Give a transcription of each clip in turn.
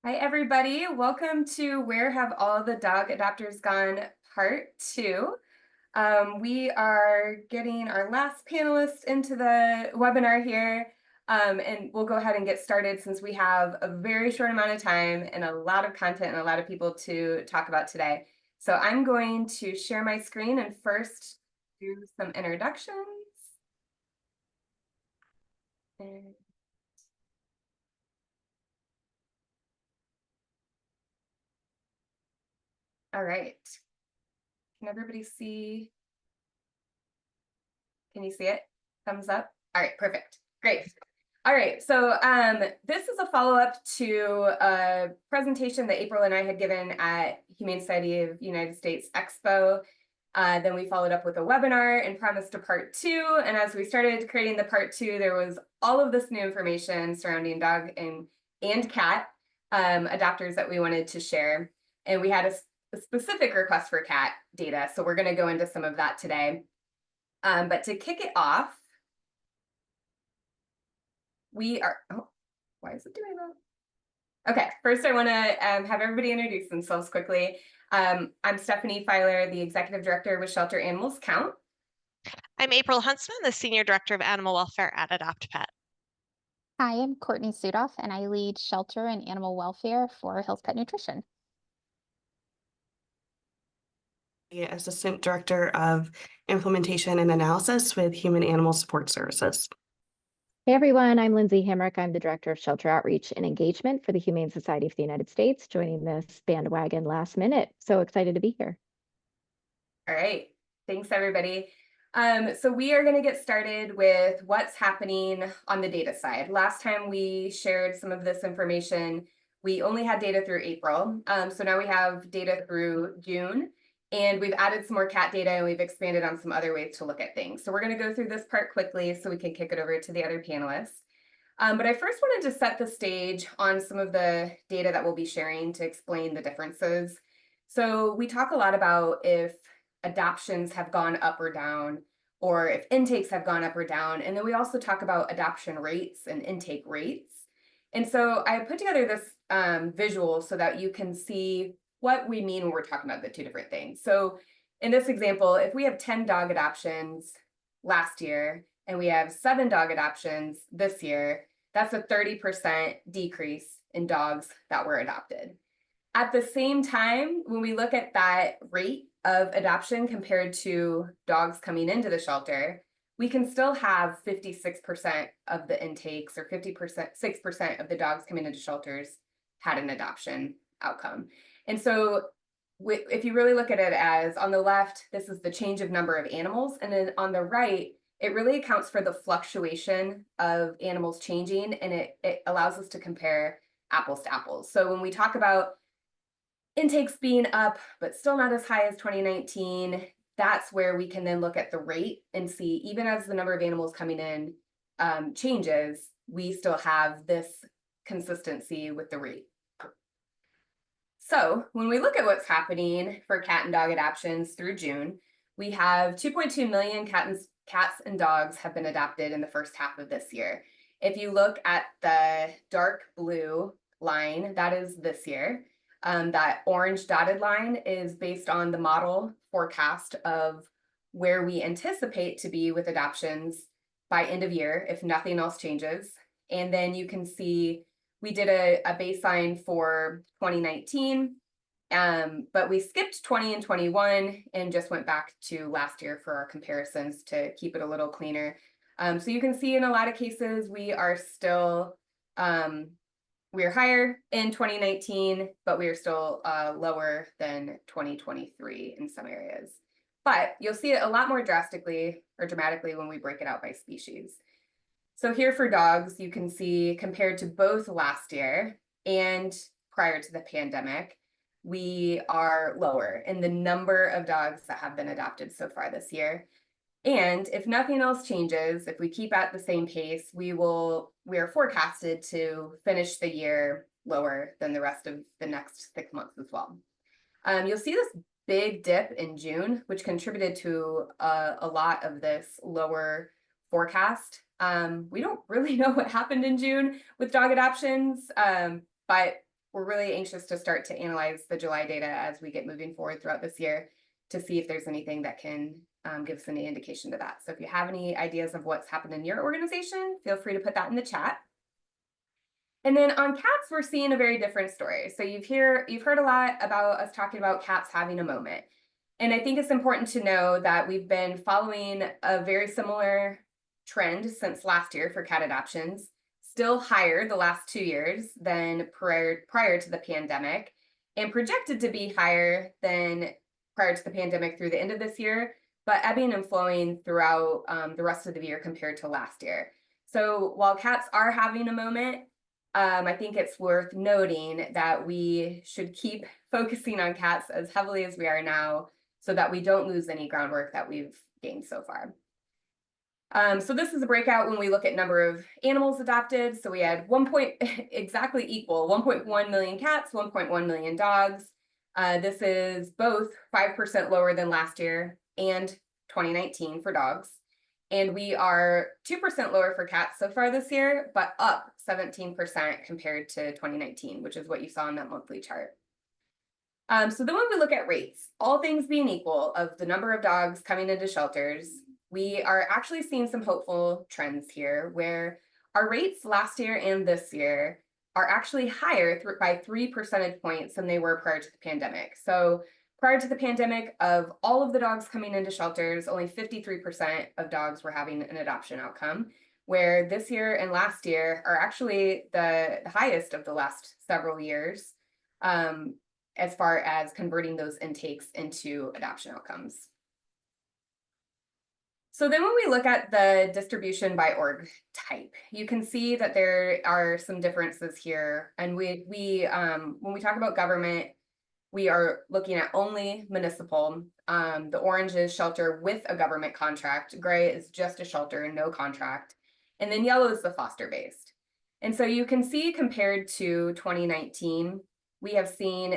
Hi, everybody. Welcome to Where Have All the Dog Adopters Gone Part 2. We are getting our last panelist into the webinar here, and we'll go ahead and get started since we have a very short amount of time and a lot of content and a lot of people to talk about today. So I'm going to share my screen and first do some introductions. All right. Can everybody see? Can you see it? Thumbs up. All right, perfect. Great. All right, so this is a follow-up to a presentation that April and I had given at Humane Society of United States Expo. Then we followed up with a webinar and promised a part 2. And as we started creating the part 2, there was all of this new information surrounding dog and cat adopters that we wanted to share. And we had a specific request for cat data, so we're going to go into some of that today. But to kick it off, we are, oh, why is it doing that? Okay, first I want to have everybody introduce themselves quickly. I'm Stephanie Filer, the Executive Director with Shelter Animals Count. I'm April Huntsman, the Senior Director of Animal Welfare at Adopt Pet. Hi, I'm Courtney Suthoff, and I lead shelter and animal welfare for Hills Pet Nutrition. Assistant Director of Implementation and Analysis with Human Animal Support Services. Hey everyone, I'm Lindsay Hamrick. I'm the Director of Shelter Outreach and Engagement for the Humane Society of the United States, joining this bandwagon last minute. So excited to be here. All right, thanks everybody. So we are going to get started with what's happening on the data side. Last time we shared some of this information, we only had data through April. So now we have data through June. And we've added some more cat data and we've expanded on some other ways to look at things. So we're going to go through this part quickly so we can kick it over to the other panelists. But I first wanted to set the stage on some of the data that we'll be sharing to explain the differences. So we talk a lot about if adoptions have gone up or down, or if intakes have gone up or down. And then we also talk about adoption rates and intake rates. And so I put together this visual so that you can see what we mean when we're talking about the two different things. So in this example, if we have 10 dog adoptions last year and we have 7 dog adoptions this year, that's a 30% decrease in dogs that were adopted. At the same time, when we look at that rate of adoption compared to dogs coming into the shelter, we can still have 56% of the intakes or 6% of the dogs coming into shelters had an adoption outcome. And so if you really look at it as on the left, this is the change of number of animals. And then on the right, it really accounts for the fluctuation of animals changing, and it allows us to compare apples to apples. So when we talk about intakes being up, but still not as high as 2019, that's where we can then look at the rate and see, even as the number of animals coming in changes, we still have this consistency with the rate. So when we look at what's happening for cat and dog adoptions through June, we have 2.2 million cats and dogs have been adopted in the first half of this year. If you look at the dark blue line, that is this year. That orange dotted line is based on the model forecast of where we anticipate to be with adoptions by end of year, if nothing else changes. And then you can see we did a baseline for 2019, but we skipped 20 and 21 and just went back to last year for our comparisons to keep it a little cleaner. So you can see in a lot of cases, we are still, we're higher in 2019, but we are still lower than 2023 in some areas. But you'll see it a lot more drastically or dramatically when we break it out by species. So here for dogs, you can see compared to both last year and prior to the pandemic, we are lower in the number of dogs that have been adopted so far this year. And if nothing else changes, if we keep at the same pace, we are forecasted to finish the year lower than the rest of the next 6 months as well. You'll see this big dip in June, which contributed to a lot of this lower forecast. We don't really know what happened in June with dog adoptions, but we're really anxious to start to analyze the July data as we get moving forward throughout this year to see if there's anything that can give us any indication to that. So if you have any ideas of what's happened in your organization, feel free to put that in the chat. And then on cats, we're seeing a very different story. So you've heard a lot about us talking about cats having a moment. And I think it's important to know that we've been following a very similar trend since last year for cat adoptions, still higher the last 2 years than prior to the pandemic, and projected to be higher than prior to the pandemic through the end of this year, but ebbing and flowing throughout the rest of the year compared to last year. So while cats are having a moment, I think it's worth noting that we should keep focusing on cats as heavily as we are now so that we don't lose any groundwork that we've gained so far. So this is a breakout when we look at number of animals adopted. So we had exactly equal 1.1 million cats, 1.1 million dogs. This is both 5% lower than last year and 2019 for dogs. And we are 2% lower for cats so far this year, but up 17% compared to 2019, which is what you saw in that monthly chart. So then when we look at rates, all things being equal of the number of dogs coming into shelters, we are actually seeing some hopeful trends here where our rates last year and this year are actually higher by 3 percentage points than they were prior to the pandemic. So prior to the pandemic, of all of the dogs coming into shelters, only 53% of dogs were having an adoption outcome, where this year and last year are actually the highest of the last several years as far as converting those intakes into adoption outcomes. So then when we look at the distribution by org type, you can see that there are some differences here. And when we talk about government, we are looking at only municipal. The orange is shelter with a government contract. Gray is just a shelter and no contract. And then yellow is the foster-based. And so you can see compared to 2019, we have seen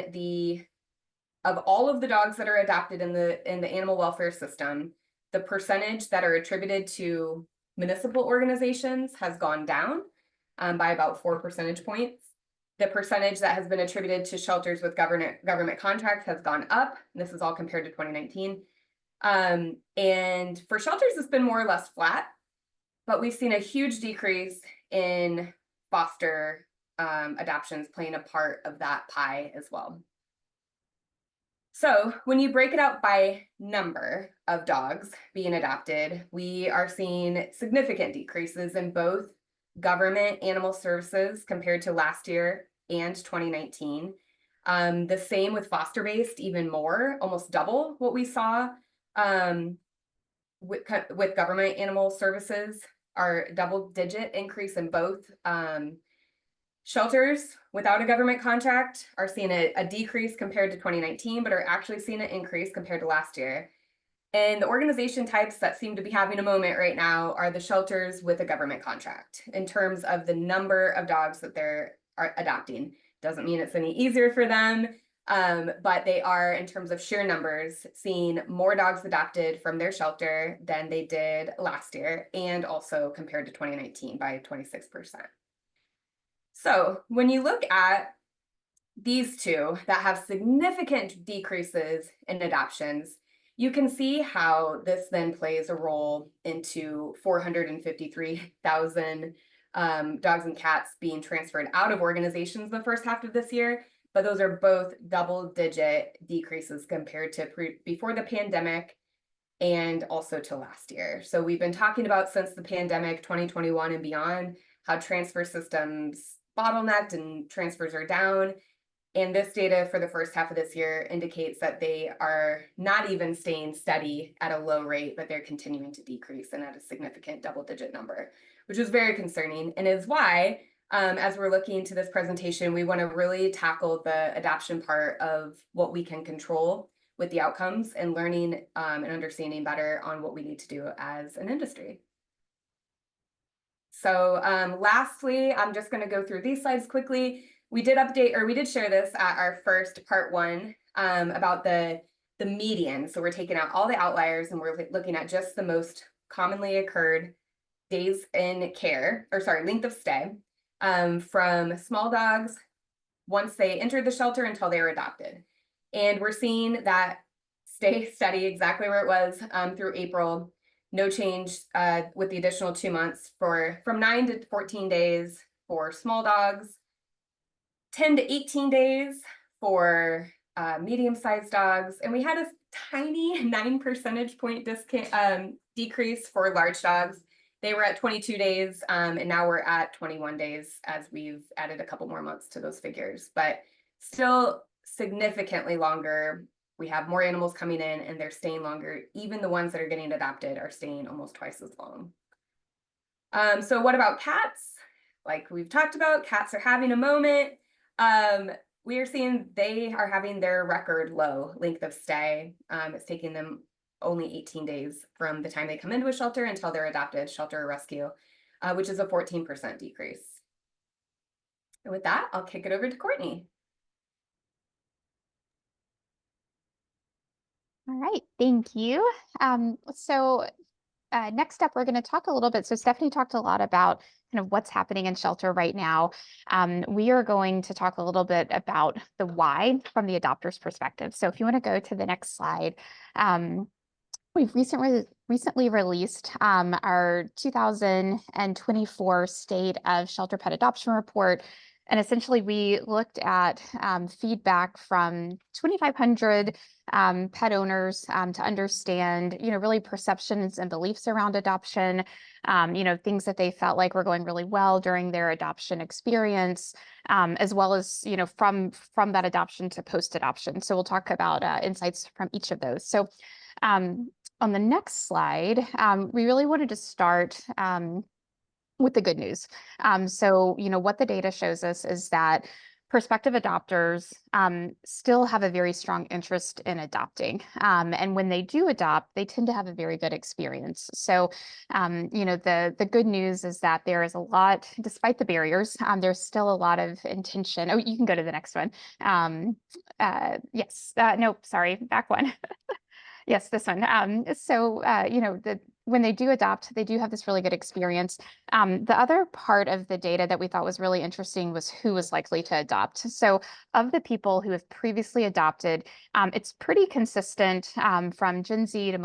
of all of the dogs that are adopted in the animal welfare system, the percentage that are attributed to municipal organizations has gone down by about 4 percentage points. The percentage that has been attributed to shelters with government contracts has gone up. This is all compared to 2019. And for shelters, it's been more or less flat, but we've seen a huge decrease in foster adoptions playing a part of that pie as well. So when you break it out by number of dogs being adopted, we are seeing significant decreases in both government animal services compared to last year and 2019. The same with foster-based, even more, almost double what we saw with government animal services, our double-digit increase in both. Shelters without a government contract are seeing a decrease compared to 2019, but are actually seeing an increase compared to last year. And the organization types that seem to be having a moment right now are the shelters with a government contract in terms of the number of dogs that they're adopting. Doesn't mean it's any easier for them, but they are, in terms of sheer numbers, seeing more dogs adopted from their shelter than they did last year, and also compared to 2019 by 26%. So when you look at these two that have significant decreases in adoptions, you can see how this then plays a role into 453,000 dogs and cats being transferred out of organizations the first half of this year. But those are both double-digit decreases compared to before the pandemic and also to last year. So we've been talking about since the pandemic, 2021 and beyond, how transfer systems bottlenecked and transfers are down. And this data for the first half of this year indicates that they are not even staying steady at a low rate, but they're continuing to decrease and at a significant double-digit number, which is very concerning, and is why, as we're looking to this presentation, we want to really tackle the adoption part of what we can control with the outcomes and learning and understanding better on what we need to do as an industry. So lastly, I'm just going to go through these slides quickly. We did share this at our first part one about the median. So we're taking out all the outliers and we're looking at just the most commonly occurred days in care, length of stay from small dogs once they entered the shelter until they were adopted. And we're seeing that stay steady exactly where it was through April. No change with the additional 2 months from 9 to 14 days for small dogs, 10 to 18 days for medium-sized dogs, and we had a tiny 9 percentage point decrease for large dogs. They were at 22 days, and now we're at 21 days as we've added a couple more months to those figures, but still significantly longer. We have more animals coming in and they're staying longer. Even the ones that are getting adopted are staying almost twice as long. So what about cats? Like we've talked about, cats are having a moment. We are seeing they are having their record low length of stay. It's taking them only 18 days from the time they come into a shelter until they're adopted, shelter or rescue, which is a 14% decrease. And with that, I'll kick it over to Courtney. All right, thank you. Next up, we're going to talk a little bit. So Stephanie talked a lot about kind of what's happening in shelter right now. We are going to talk a little bit about the why from the adopter's perspective. So if you want to go to the next slide, we've recently released our 2024 State of Shelter Pet Adoption Report. And essentially, we looked at feedback from 2,500 pet owners to understand, really perceptions and beliefs around adoption, things that they felt like were going really well during their adoption experience, as well as, from that adoption to post-adoption. So we'll talk about insights from each of those. So on the next slide, we really wanted to start with the good news. What the data shows us is that prospective adopters still have a very strong interest in adopting. And when they do adopt, they tend to have a very good experience. So, the good news is that there is a lot, despite the barriers, there's still a lot of intention. Oh, you can go to the next one. Yes, nope, sorry, back one. Yes, this one. When they do adopt, they do have this really good experience. The other part of the data that we thought was really interesting was who was likely to adopt. So of the people who have previously adopted, it's pretty consistent from Gen Z to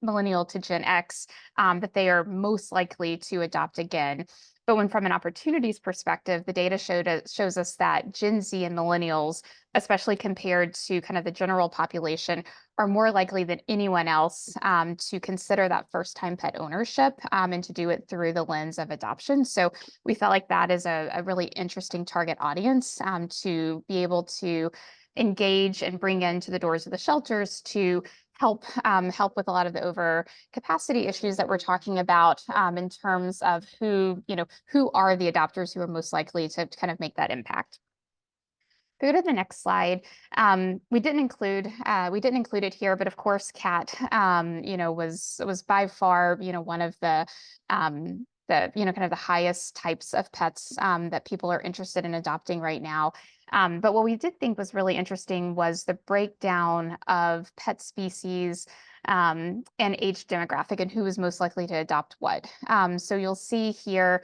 millennial to Gen X that they are most likely to adopt again. But from an opportunities perspective, the data shows us that Gen Z and millennials, especially compared to kind of the general population, are more likely than anyone else to consider that first-time pet ownership and to do it through the lens of adoption. So we felt like that is a really interesting target audience to be able to engage and bring into the doors of the shelters to help with a lot of the overcapacity issues that we're talking about in terms of who are the adopters who are most likely to kind of make that impact. Go to the next slide. We didn't include it here, but of course, cat, was by far, one of the kind of the highest types of pets that people are interested in adopting right now. But what we did think was really interesting was the breakdown of pet species and age demographic and who is most likely to adopt what. So you'll see here,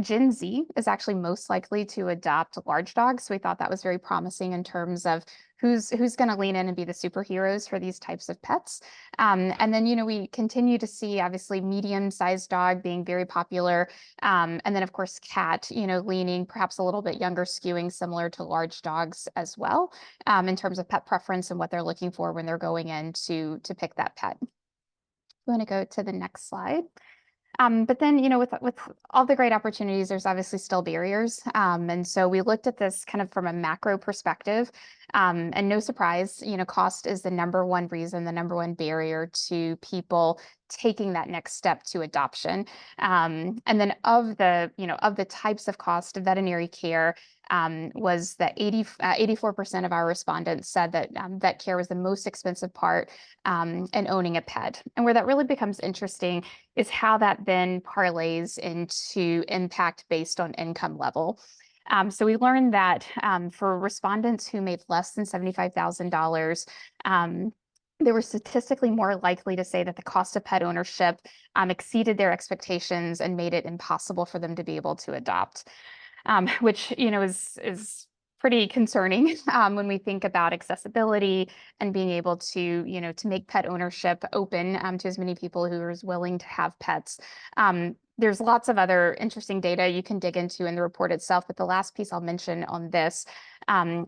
Gen Z is actually most likely to adopt large dogs. So we thought that was very promising in terms of who's going to lean in and be the superheroes for these types of pets. And then, we continue to see obviously medium-sized dog being very popular. And then of course, cat, leaning perhaps a little bit younger, skewing similar to large dogs as well, in terms of pet preference and what they're looking for when they're going in to pick that pet. I'm going to go to the next slide. But then, with all the great opportunities, there's obviously still barriers. And so we looked at this kind of from a macro perspective. And no surprise, cost is the number one reason, the number one barrier to people taking that next step to adoption. And then of the types of cost of veterinary care, was that 84% of our respondents said that vet care was the most expensive part in owning a pet. And where that really becomes interesting is how that then parlays into impact based on income level. So we learned that for respondents who made less than $75,000, they were statistically more likely to say that the cost of pet ownership exceeded their expectations and made it impossible for them to be able to adopt. which, is pretty concerning when we think about accessibility and being able to make pet ownership open to as many people who are as willing to have pets. There's lots of other interesting data you can dig into in the report itself, but the last piece I'll mention on this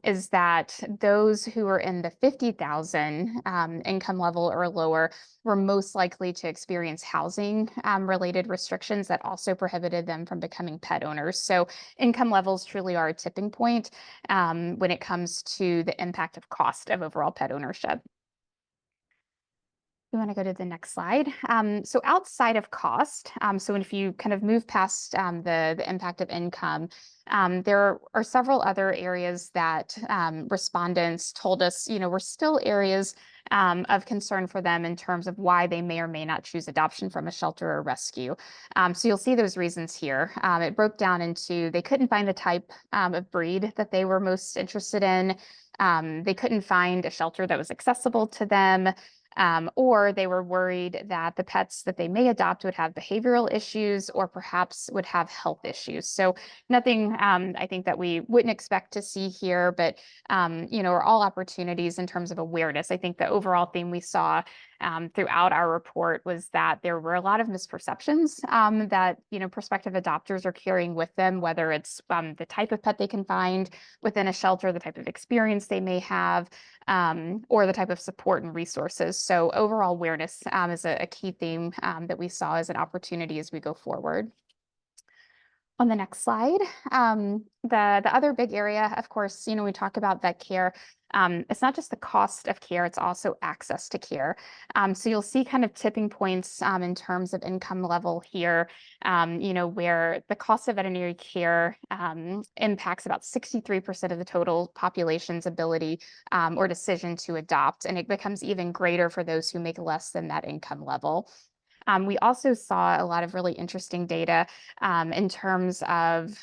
is that those who are in the 50,000 income level or lower were most likely to experience housing related restrictions that also prohibited them from becoming pet owners. So income levels truly are a tipping point when it comes to the impact of cost of overall pet ownership. We want to go to the next slide. So outside of cost, so if you kind of move past the impact of income, there are several other areas that respondents told us, were still areas of concern for them in terms of why they may or may not choose adoption from a shelter or rescue. So you'll see those reasons here. It broke down into they couldn't find the type of breed that they were most interested in. They couldn't find a shelter that was accessible to them. Or they were worried that the pets that they may adopt would have behavioral issues or perhaps would have health issues. So nothing I think that we wouldn't expect to see here, but are all opportunities in terms of awareness. I think the overall theme we saw throughout our report was that there were a lot of misperceptions that prospective adopters are carrying with them, whether it's the type of pet they can find within a shelter, the type of experience they may have, or the type of support and resources. So overall awareness is a key theme that we saw as an opportunity as we go forward. On the next slide, the other big area, of course, we talk about vet care. It's not just the cost of care, it's also access to care. So you'll see kind of tipping points in terms of income level here, where the cost of veterinary care impacts about 63% of the total population's ability or decision to adopt, and it becomes even greater for those who make less than that income level. We also saw a lot of really interesting data in terms of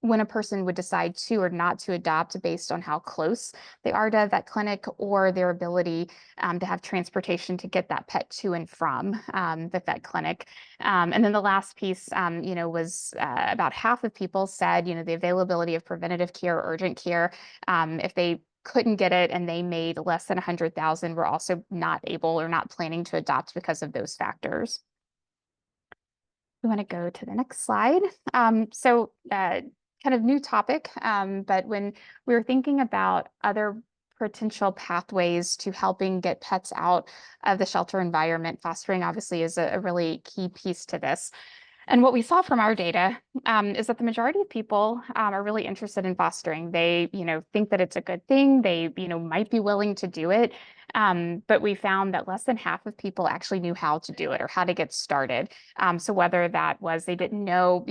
when a person would decide to or not to adopt based on how close they are to a vet clinic or their ability to have transportation to get that pet to and from the vet clinic. And then the last piece, was about half of people said, the availability of preventative care, urgent care, if they couldn't get it and they made less than 100,000, were also not able or not planning to adopt because of those factors. We want to go to the next slide. Kind of new topic, but when we were thinking about other potential pathways to helping get pets out of the shelter environment, fostering obviously is a really key piece to this. And what we saw from our data is that the majority of people are really interested in fostering. They, think that it's a good thing. They, might be willing to do it. But we found that less than half of people actually knew how to do it or how to get started. So whether that was they didn't know,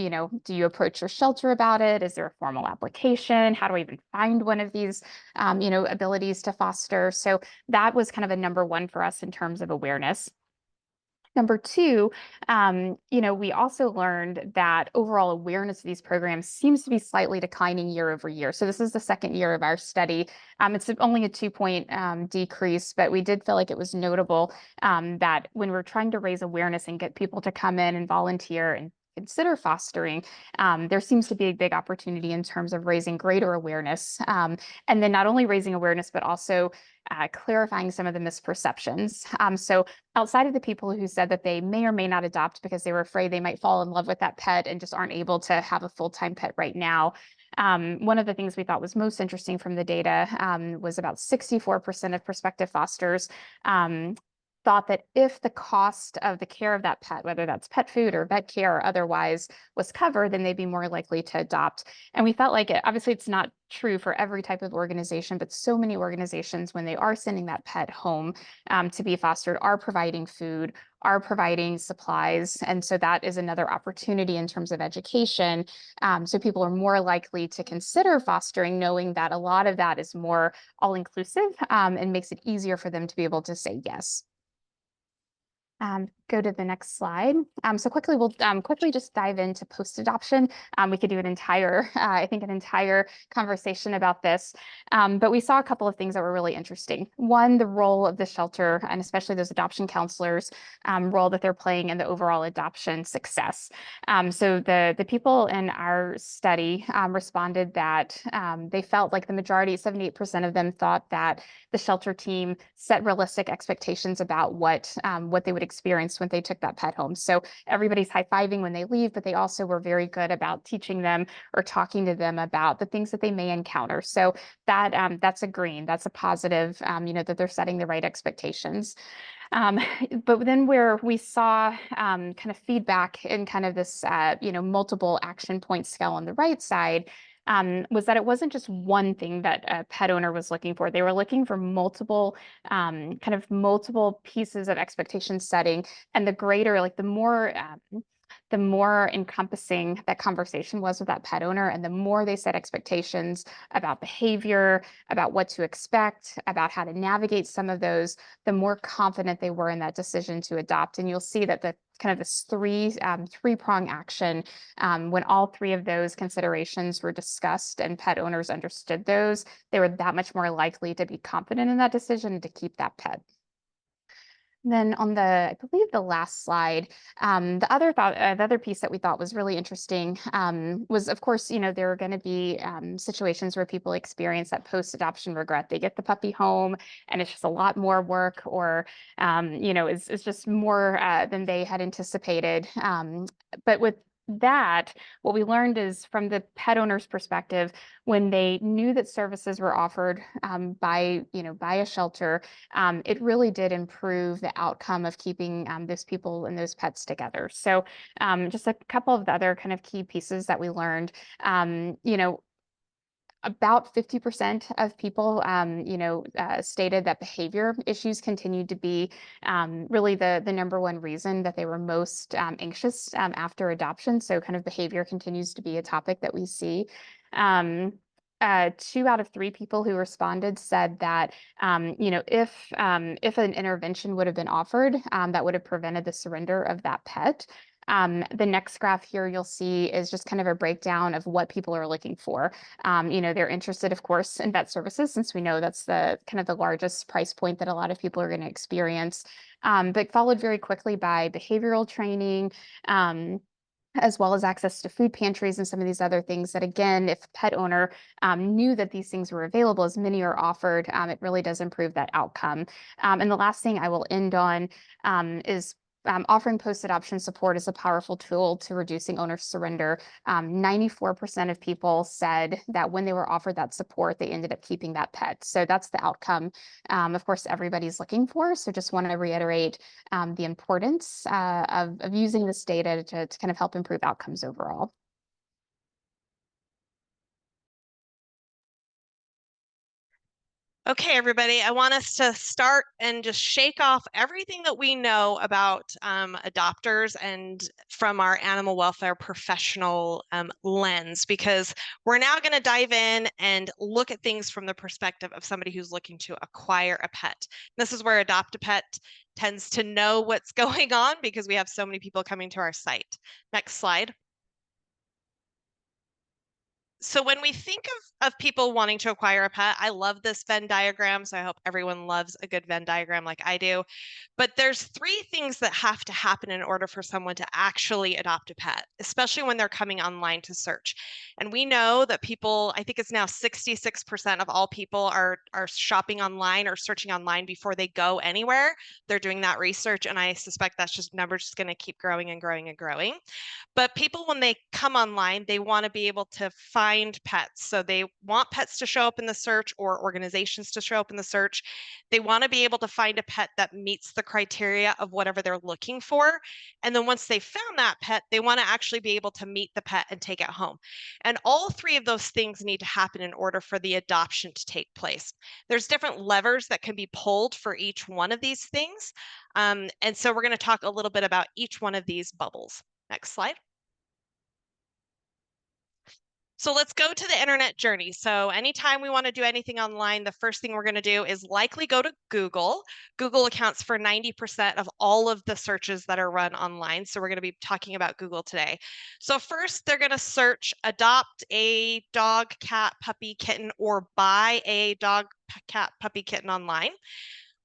do you approach your shelter about it? Is there a formal application? How do I even find one of these, abilities to foster? So that was kind of a number one for us in terms of awareness. Number two, we also learned that overall awareness of these programs seems to be slightly declining year over year. So this is the second year of our study. It's only a 2-point decrease, but we did feel like it was notable that when we're trying to raise awareness and get people to come in and volunteer and consider fostering, there seems to be a big opportunity in terms of raising greater awareness. And then not only raising awareness, but also clarifying some of the misperceptions. So outside of the people who said that they may or may not adopt because they were afraid they might fall in love with that pet and just aren't able to have a full-time pet right now, one of the things we thought was most interesting from the data was about 64% of prospective fosters thought that if the cost of the care of that pet, whether that's pet food or vet care or otherwise, was covered, then they'd be more likely to adopt. And we felt like obviously it's not true for every type of organization, but so many organizations, when they are sending that pet home to be fostered, are providing food, are providing supplies. And so that is another opportunity in terms of education. So people are more likely to consider fostering, knowing that a lot of that is more all-inclusive and makes it easier for them to be able to say yes. go to the next slide. So quickly, we'll quickly just dive into post-adoption. We could do an entire, I think, an entire conversation about this. But we saw a couple of things that were really interesting. One, the role of the shelter, and especially those adoption counselors, role that they're playing in the overall adoption success. So the people in our study responded that they felt like the majority, 78% of them, thought that the shelter team set realistic expectations about what they would experience when they took that pet home. So everybody's high-fiving when they leave, but they also were very good about teaching them or talking to them about the things that they may encounter. So that's a green, that's a positive, that they're setting the right expectations. But then where we saw kind of feedback in kind of this, multiple action point scale on the right side, was that it wasn't just one thing that a pet owner was looking for. They were looking for multiple, multiple pieces of expectation setting, and the greater, like the more encompassing that conversation was with that pet owner, and the more they set expectations about behavior, about what to expect, about how to navigate some of those, the more confident they were in that decision to adopt. And you'll see that the kind of this three-prong action, when all three of those considerations were discussed and pet owners understood those, they were that much more likely to be confident in that decision and to keep that pet. Then on I believe the last slide, the other piece that we thought was really interesting was, of course, there are going to be situations where people experience that post-adoption regret. They get the puppy home and it's just a lot more work, or, it's just more than they had anticipated. But with that, what we learned is, from the pet owner's perspective, when they knew that services were offered by a shelter, it really did improve the outcome of keeping those people and those pets together. So just a couple of the other kind of key pieces that we learned. About 50% of people, stated that behavior issues continued to be really the number one reason that they were most anxious after adoption. So kind of behavior continues to be a topic that we see. 2 out of 3 people who responded said that, if an intervention would have been offered, that would have prevented the surrender of that pet. The next graph here you'll see is just kind of a breakdown of what people are looking for. They're interested, of course, in vet services, since we know that's the kind of the largest price point that a lot of people are going to experience, but followed very quickly by behavioral training, as well as access to food pantries and some of these other things that, again, if a pet owner knew that these things were available, as many are offered, it really does improve that outcome. And the last thing I will end on is offering post-adoption support is a powerful tool to reducing owner surrender. 94% of people said that when they were offered that support, they ended up keeping that pet. So that's the outcome, of course, everybody's looking for. So just want to reiterate the importance of using this data to kind of help improve outcomes overall. Okay, everybody, I want us to start and just shake off everything that we know about adopters and from our animal welfare professional lens, because we're now going to dive in and look at things from the perspective of somebody who's looking to acquire a pet. This is where Adopt a Pet tends to know what's going on, because we have so many people coming to our site. Next slide. So when we think of people wanting to acquire a pet, I love this Venn diagram, so I hope everyone loves a good Venn diagram like I do. But there's 3 things that have to happen in order for someone to actually adopt a pet, especially when they're coming online to search. And we know that people, I think it's now 66% of all people are shopping online or searching online before they go anywhere. They're doing that research, and I suspect that's just numbers just going to keep growing and growing and growing. But people, when they come online, they want to be able to find pets. So they want pets to show up in the search, or organizations to show up in the search. They want to be able to find a pet that meets the criteria of whatever they're looking for. And then once they found that pet, they want to actually be able to meet the pet and take it home. And all 3 of those things need to happen in order for the adoption to take place. There's different levers that can be pulled for each one of these things. And so we're going to talk a little bit about each one of these bubbles. Next slide. So let's go to the internet journey. So anytime we want to do anything online, the first thing we're going to do is likely go to Google. Google accounts for 90% of all of the searches that are run online. So we're going to be talking about Google today. So first, they're going to search adopt a dog, cat, puppy, kitten, or buy a dog, cat, puppy, kitten online.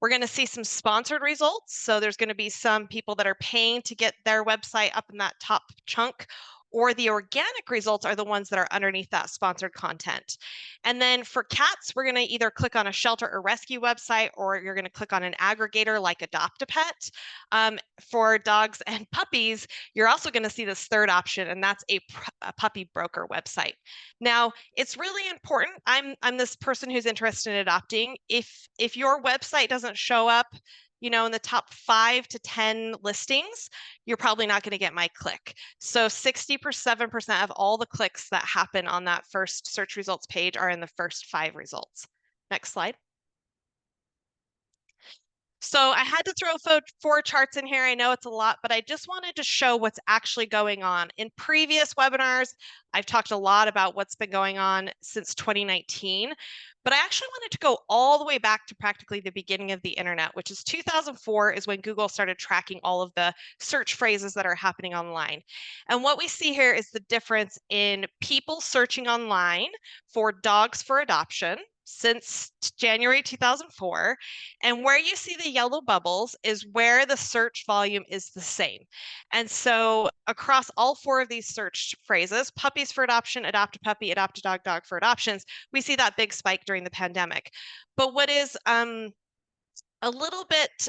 We're going to see some sponsored results. So there's going to be some people that are paying to get their website up in that top chunk, or the organic results are the ones that are underneath that sponsored content. And then for cats, we're going to either click on a shelter or rescue website, or you're going to click on an aggregator like Adopt a Pet. For dogs and puppies, you're also going to see this third option, and that's a puppy broker website. Now, it's really important. I'm this person who's interested in adopting. If your website doesn't show up, in the top 5 to 10 listings, you're probably not going to get my click. So 67% of all the clicks that happen on that first search results page are in the first 5 results. Next slide. So I had to throw 4 charts in here. I know it's a lot, but I just wanted to show what's actually going on. In previous webinars, I've talked a lot about what's been going on since 2019, but I actually wanted to go all the way back to practically the beginning of the internet, which is 2004 is when Google started tracking all of the search phrases that are happening online. And what we see here is the difference in people searching online for dogs for adoption since January 2004. And where you see the yellow bubbles is where the search volume is the same. And so across all 4 of these search phrases, puppies for adoption, adopt a puppy, adopt a dog, dog for adoptions, we see that big spike during the pandemic. But what is a little bit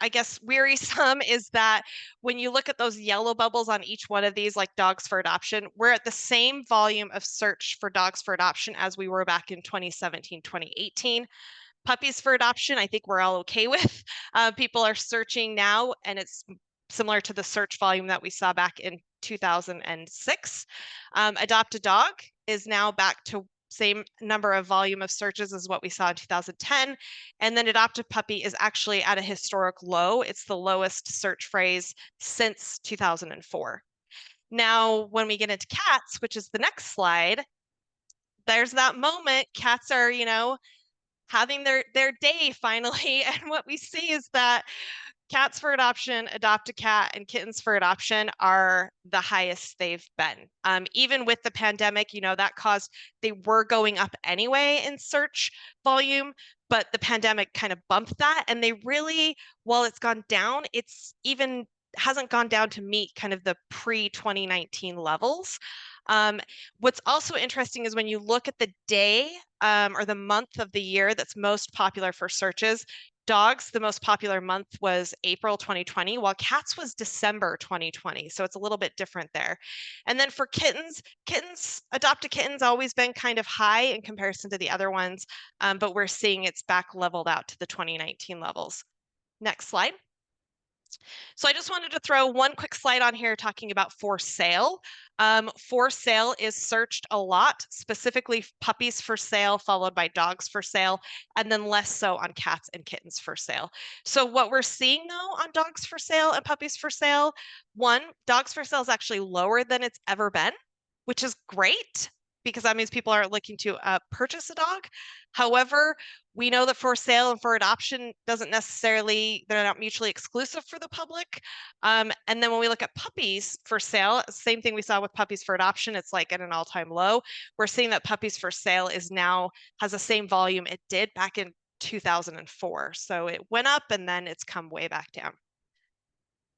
I guess wearisome is that when you look at those yellow bubbles on each one of these, like dogs for adoption, we're at the same volume of search for dogs for adoption as we were back in 2017, 2018. Puppies for adoption, I think we're all okay with. People are searching now, and it's similar to the search volume that we saw back in 2006. Adopt a dog is now back to same number of volume of searches as what we saw in 2010. And then adopt a puppy is actually at a historic low. It's the lowest search phrase since 2004. Now, when we get into cats, which is the next slide, there's that moment. Cats are, having their day finally. And what we see is that cats for adoption, adopt a cat, and kittens for adoption are the highest they've been. Even with the pandemic, that caused, they were going up anyway in search volume, but the pandemic kind of bumped that. And they really, while it's gone down, it's even hasn't gone down to meet kind of the pre-2019 levels. What's also interesting is when you look at the day or the month of the year that's most popular for searches, dogs, the most popular month was April 2020, while cats was December 2020. So it's a little bit different there. And then for kittens, adopt a kitten's always been kind of high in comparison to the other ones, but we're seeing it's back leveled out to the 2019 levels. Next slide. So I just wanted to throw one quick slide on here talking about for sale. For sale is searched a lot, specifically puppies for sale, followed by dogs for sale, and then less so on cats and kittens for sale. So what we're seeing though on dogs for sale and puppies for sale, one, dogs for sale is actually lower than it's ever been, which is great because that means people are looking to purchase a dog. However, we know that for sale and for adoption doesn't necessarily, they're not mutually exclusive for the public. And then when we look at puppies for sale, same thing we saw with puppies for adoption, it's like at an all-time low. We're seeing that puppies for sale is now, has the same volume it did back in 2004. So it went up and then it's come way back down.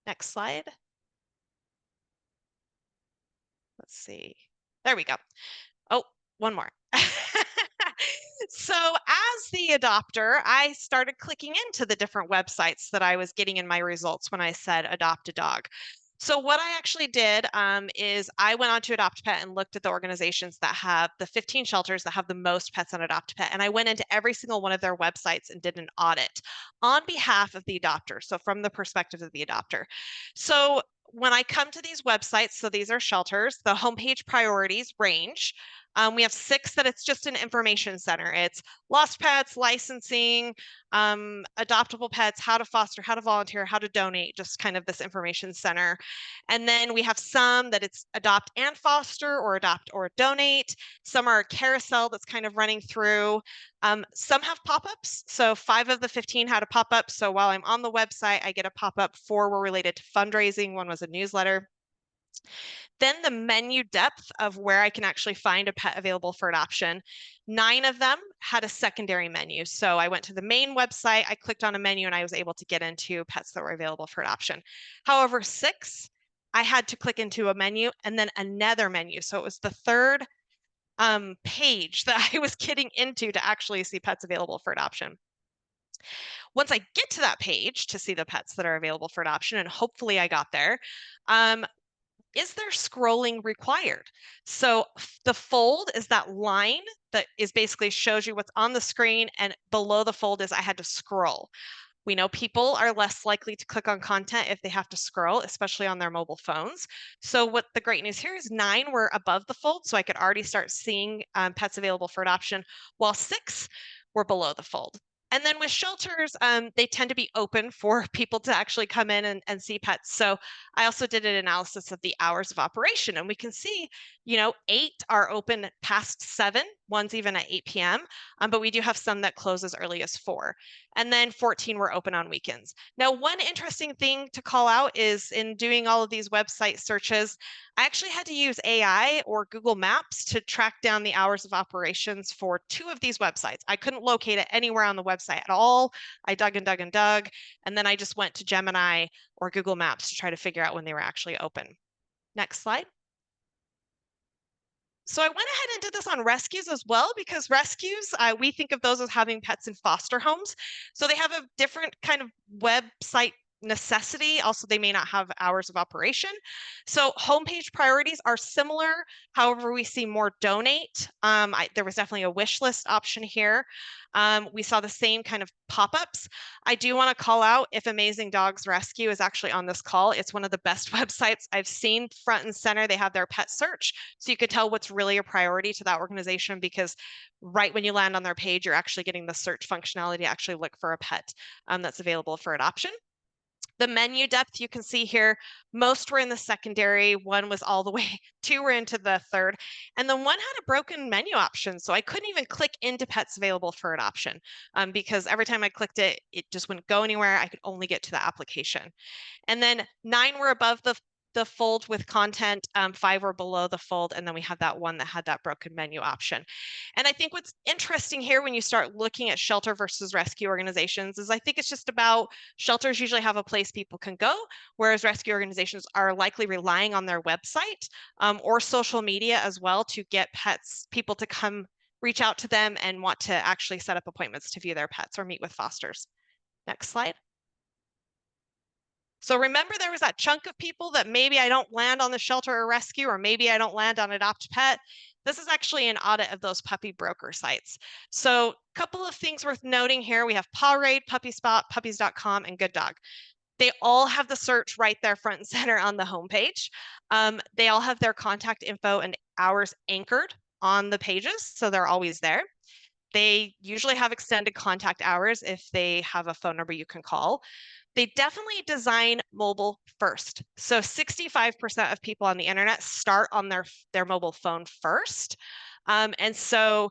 Next slide. Let's see. There we go. Oh, one more. So as the adopter, I started clicking into the different websites that I was getting in my results when I said adopt a dog. So what I actually did is I went on to Adopt a Pet and looked at the organizations that have the 15 shelters that have the most pets on Adopt a Pet. And I went into every single one of their websites and did an audit on behalf of the adopter. So from the perspective of the adopter. So when I come to these websites, so these are shelters, the homepage priorities range. We have 6 that it's just an information center. It's lost pets, licensing, adoptable pets, how to foster, how to volunteer, how to donate, just kind of this information center. And then we have some that it's adopt and foster, or adopt or donate. Some are carousel that's kind of running through. Some have pop-ups. So 5 of the 15 had a pop-up. So while I'm on the website, I get a pop-up. 4 were related to fundraising. 1 was a newsletter. Then the menu depth of where I can actually find a pet available for adoption. 9 of them had a secondary menu. So I went to the main website, I clicked on a menu, and I was able to get into pets that were available for adoption. However, 6, I had to click into a menu and then another menu. So it was the third page that I was getting into to actually see pets available for adoption. Once I get to that page to see the pets that are available for adoption, and hopefully I got there, is there scrolling required? So the fold is that line that is basically shows you what's on the screen, and below the fold is I had to scroll. We know people are less likely to click on content if they have to scroll, especially on their mobile phones. So what the great news here is 9 were above the fold, so I could already start seeing pets available for adoption, while 6 were below the fold. And then with shelters, they tend to be open for people to actually come in and see pets. So I also did an analysis of the hours of operation, and we can see, 8 are open past 7, one's even at 8 p.m., but we do have some that close as early as 4. And then 14 were open on weekends. Now, one interesting thing to call out is in doing all of these website searches, I actually had to use AI or Google Maps to track down the hours of operations for 2 of these websites. I couldn't locate it anywhere on the website at all. I dug and dug and dug, and then I just went to Gemini or Google Maps to try to figure out when they were actually open. Next slide. So I went ahead and did this on rescues as well, because rescues, we think of those as having pets in foster homes. So they have a different kind of website necessity. Also, they may not have hours of operation. So homepage priorities are similar. However, we see more donate. There was definitely a wish list option here. We saw the same kind of pop-ups. I do want to call out, if Amazing Dogs Rescue is actually on this call, it's one of the best websites I've seen. Front and center, they have their pet search. So you could tell what's really a priority to that organization, because right when you land on their page, you're actually getting the search functionality to actually look for a pet that's available for adoption. The menu depth you can see here, most were in the secondary, 1 was all the way, 2 were into the third, and then 1 had a broken menu option. So I couldn't even click into pets available for adoption because every time I clicked it, it just wouldn't go anywhere. I could only get to the application. And then 9 were above the fold with content, 5 were below the fold, and then we have that 1 that had that broken menu option. And I think what's interesting here when you start looking at shelter versus rescue organizations is I think it's just about shelters usually have a place people can go, whereas rescue organizations are likely relying on their website or social media as well to get people to come reach out to them and want to actually set up appointments to view their pets or meet with fosters. Next slide. So remember, there was that chunk of people that maybe I don't land on the shelter or rescue, or maybe I don't land on Adopt a Pet. This is actually an audit of those puppy broker sites. So a couple of things worth noting here. We have PawRaid, PuppySpot, Puppies.com, and Good Dog. They all have the search right there front and center on the homepage. They all have their contact info and hours anchored on the pages, so they're always there. They usually have extended contact hours if they have a phone number you can call. They definitely design mobile first. So 65% of people on the internet start on their mobile phone first. And so,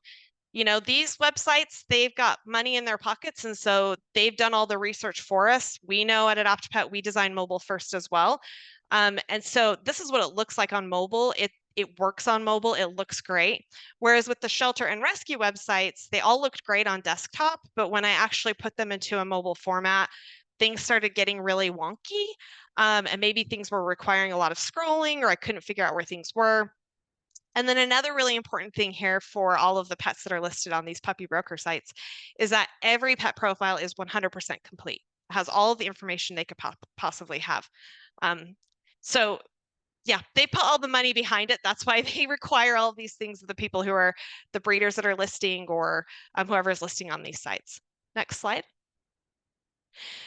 these websites, they've got money in their pockets. And so they've done all the research for us. We know at Adopt a Pet, we design mobile first as well. And so this is what it looks like on mobile. It works on mobile. It looks great. Whereas with the shelter and rescue websites, they all looked great on desktop. But when I actually put them into a mobile format, things started getting really wonky, and maybe things were requiring a lot of scrolling, or I couldn't figure out where things were. And then another really important thing here for all of the pets that are listed on these puppy broker sites is that every pet profile is 100% complete. It has all of the information they could possibly have. So yeah, they put all the money behind it. That's why they require all of these things of the people who are the breeders that are listing, or whoever is listing on these sites. Next slide.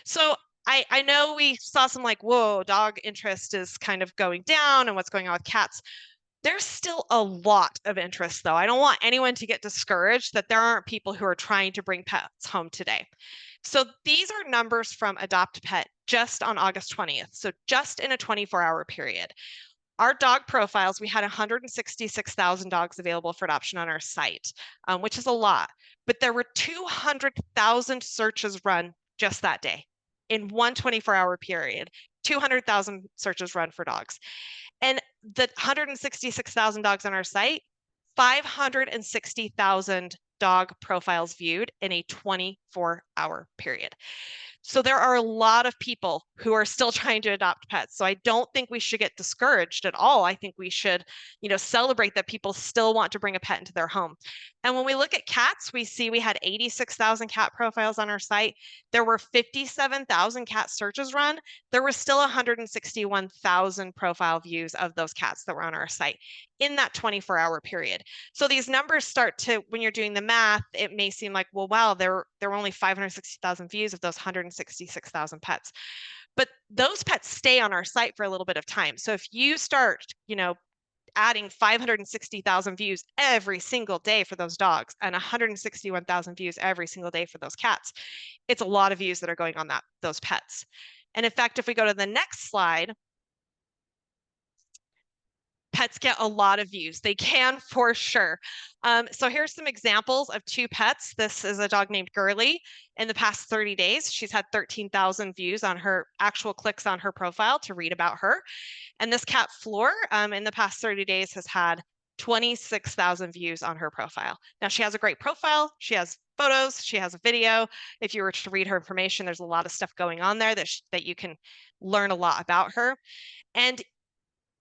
So I know we saw some whoa, dog interest is kind of going down and what's going on with cats. There's still a lot of interest, though. I don't want anyone to get discouraged that there aren't people who are trying to bring pets home today. So these are numbers from Adopt a Pet just on August 20th. So just in a 24-hour period. Our dog profiles, we had 166,000 dogs available for adoption on our site, which is a lot. But there were 200,000 searches run just that day in one 24-hour period. 200,000 searches run for dogs. And the 166,000 dogs on our site, 560,000 dog profiles viewed in a 24-hour period. So there are a lot of people who are still trying to adopt pets. So I don't think we should get discouraged at all. I think we should, celebrate that people still want to bring a pet into their home. And when we look at cats, we see we had 86,000 cat profiles on our site. There were 57,000 cat searches run. There were still 161,000 profile views of those cats that were on our site in that 24-hour period. So these numbers start to, when you're doing the math, it may seem like, well, wow, there were only 560,000 views of those 166,000 pets. But those pets stay on our site for a little bit of time. So if you start, adding 560,000 views every single day for those dogs and 161,000 views every single day for those cats, it's a lot of views that are going on those pets. And in fact, if we go to the next slide, pets get a lot of views. They can for sure. So here's some examples of two pets. This is a dog named Girly. In the past 30 days, she's had 13,000 views on her actual clicks on her profile to read about her. And this cat Floor, in the past 30 days has had 26,000 views on her profile. Now she has a great profile. She has photos, she has a video. If you were to read her information, there's a lot of stuff going on there that you can learn a lot about her. And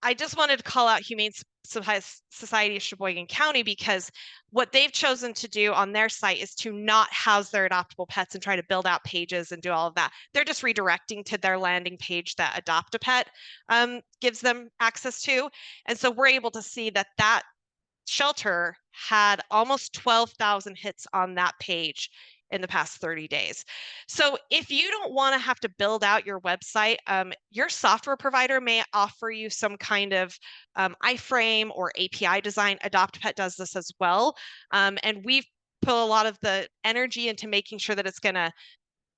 I just wanted to call out Humane Society of Sheboygan County because what they've chosen to do on their site is to not house their adoptable pets and try to build out pages and do all of that. They're just redirecting to their landing page that Adopt a Pet gives them access to. And so we're able to see that shelter had almost 12,000 hits on that page in the past 30 days. So if you don't want to have to build out your website, your software provider may offer you some kind of iframe or API design. Adopt Pet does this as well. And we've put a lot of the energy into making sure that it's going to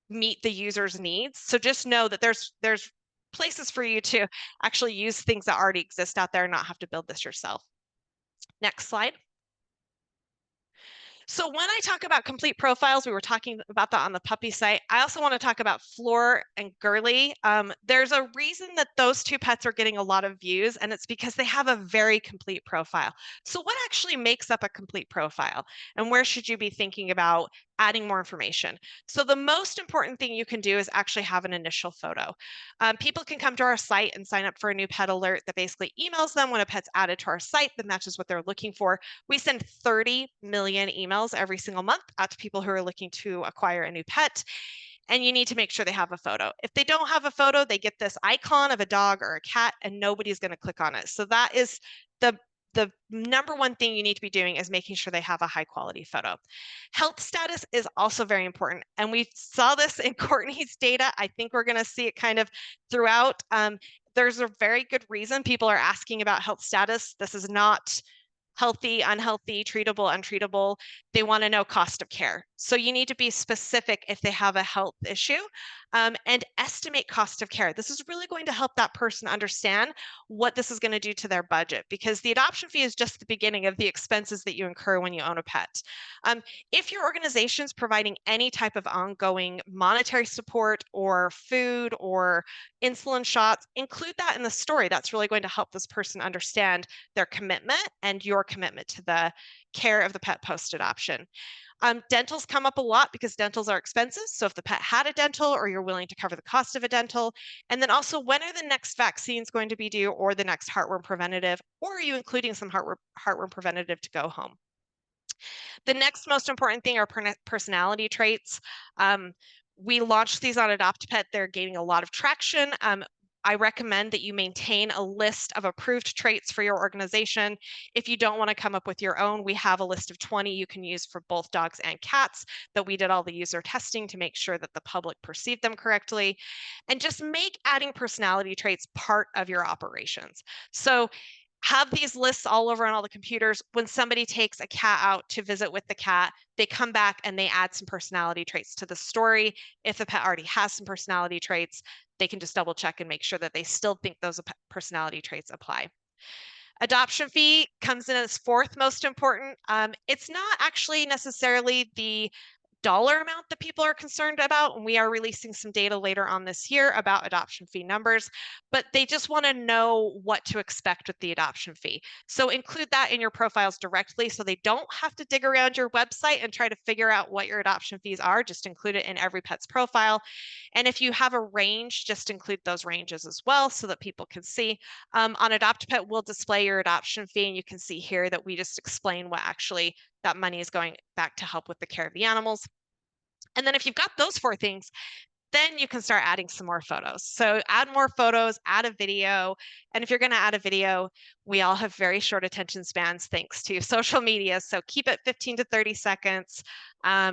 meet the user's needs. So just know that there's places for you to actually use things that already exist out there and not have to build this yourself. Next slide. So when I talk about complete profiles, we were talking about that on the puppy site. I also want to talk about Floor and Girly. There's a reason that those two pets are getting a lot of views, and it's because they have a very complete profile. So what actually makes up a complete profile? And where should you be thinking about adding more information? So the most important thing you can do is actually have an initial photo. People can come to our site and sign up for a new pet alert that basically emails them when a pet's added to our site that matches what they're looking for. We send 30 million emails every single month out to people who are looking to acquire a new pet. And you need to make sure they have a photo. If they don't have a photo, they get this icon of a dog or a cat and nobody's going to click on it. So that is the number one thing you need to be doing is making sure they have a high quality photo. Health status is also very important. And we saw this in Courtney's data. I think we're going to see it kind of throughout. There's a very good reason people are asking about health status. This is not healthy, unhealthy, treatable, untreatable. They want to know cost of care. So you need to be specific if they have a health issue and estimate cost of care. This is really going to help that person understand what this is going to do to their budget because the adoption fee is just the beginning of the expenses that you incur when you own a pet. If your organization is providing any type of ongoing monetary support or food or insulin shots, include that in the story. That's really going to help this person understand their commitment and your commitment to the care of the pet post-adoption. Dentals come up a lot because dentals are expensive. So if the pet had a dental or you're willing to cover the cost of a dental, and then also when are the next vaccines going to be due or the next heartworm preventative, or are you including some heartworm preventative to go home? The next most important thing are personality traits. We launched these on Adopt a Pet. They're gaining a lot of traction. I recommend that you maintain a list of approved traits for your organization. If you don't want to come up with your own, we have a list of 20 you can use for both dogs and cats that we did all the user testing to make sure that the public perceived them correctly. And just make adding personality traits part of your operations. So have these lists all over on all the computers. When somebody takes a cat out to visit with the cat, they come back and they add some personality traits to the story. If the pet already has some personality traits, they can just double check and make sure that they still think those personality traits apply. Adoption fee comes in as fourth most important. It's not actually necessarily the dollar amount that people are concerned about, and we are releasing some data later on this year about adoption fee numbers, but they just want to know what to expect with the adoption fee. So include that in your profiles directly so they don't have to dig around your website and try to figure out what your adoption fees are. Just include it in every pet's profile. And if you have a range, just include those ranges as well so that people can see. On Adopt a Pet, we'll display your adoption fee, and you can see here that we just explain what actually that money is going back to help with the care of the animals. And then if you've got those four things, then you can start adding some more photos. So add more photos, add a video. And if you're going to add a video, we all have very short attention spans thanks to social media. So keep it 15 to 30 seconds,